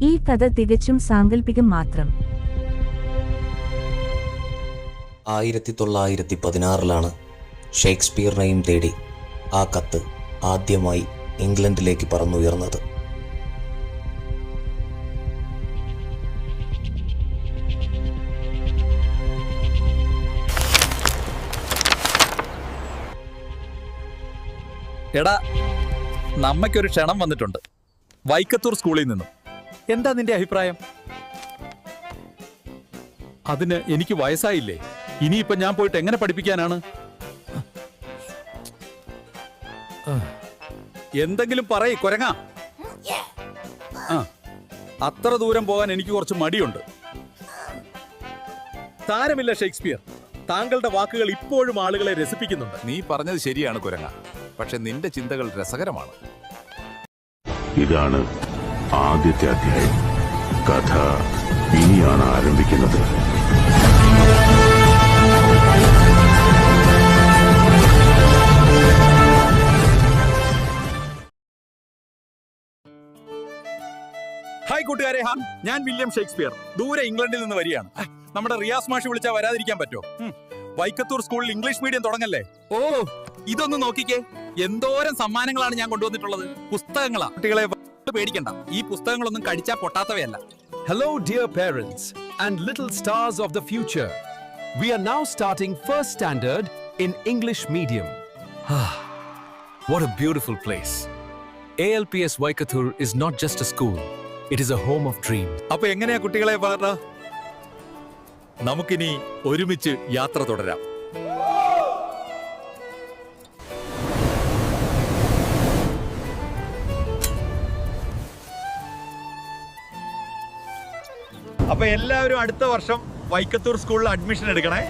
ഈ കഥ തികച്ചും സാങ്കല്പികം മാത്രം. 1916 ഷേക്സ്പിയറിനെയും തേടി ആ കത്ത് ആദ്യമായി ഇംഗ്ലണ്ടിലേക്ക് പറന്നുയർന്നത്. എടാ, നമ്മയ്ക്കൊരു ക്ഷണം വന്നിട്ടുണ്ട് വൈക്കത്തൂർ സ്കൂളിൽ നിന്നും. എന്താ നിന്റെ അഭിപ്രായം? അതിന് എനിക്ക് വയസ്സായില്ലേ? ഇനിയിപ്പൊ ഞാൻ പോയിട്ട് എങ്ങനെ പഠിപ്പിക്കാനാണ്? എന്തെങ്കിലും പറയ് കൊരങ്ങ. അത്ര ദൂരം പോകാൻ എനിക്ക് കുറച്ച് മടിയുണ്ട്. താരമില്ല ഷേക്സ്പിയർ, താങ്കളുടെ വാക്കുകൾ ഇപ്പോഴും ആളുകളെ രസിപ്പിക്കുന്നുണ്ട്. നീ പറഞ്ഞത് ശരിയാണ് കുരങ്ങ, പക്ഷെ നിന്റെ ചിന്തകൾ രസകരമാണ്. ഇതാണ് ആദ്യത്തെ അധ്യായം. കഥ ഇനിയാണ് ആരംഭിക്കുന്നത്. ഹായ് കൂട്ടുകാരെ, ഞാൻ വില്യം ഷേക്സ്പിയർ. ദൂരെ ഇംഗ്ലണ്ടിൽ നിന്ന് വരികയാണ്. നമ്മുടെ റിയാസ് മാഷ് വിളിച്ചാൽ വരാതിരിക്കാൻ പറ്റോ? വൈക്കത്തൂർ സ്കൂളിൽ ഇംഗ്ലീഷ് മീഡിയം തുടങ്ങല്ലേ? ഓ, ഇതൊന്ന് നോക്കിക്കേ, എന്തോരം സമ്മാനങ്ങളാണ് ഞാൻ കൊണ്ടുവന്നിട്ടുള്ളത്. പുസ്തകങ്ങളാ. കുട്ടികളെ പേടിക്കണ്ട, ഈ പുസ്തകങ്ങളൊന്നും കടിച്ചാ പൊട്ടാത്തവയല്ല. Hello dear parents and little stars of the future. We are now starting first standard in English medium. What a beautiful place. ALPS Vaikathur is not just a school. It is a home of dreams. അപ്പൊ എങ്ങനെയാ കുട്ടികളെ പറഞ്ഞ? നമുക്കിനി ഒരുമിച്ച് യാത്ര തുടരാം. അപ്പൊ എല്ലാവരും അടുത്ത വർഷം വൈക്കത്തൂർ സ്കൂളിൽ അഡ്മിഷൻ എടുക്കണേ.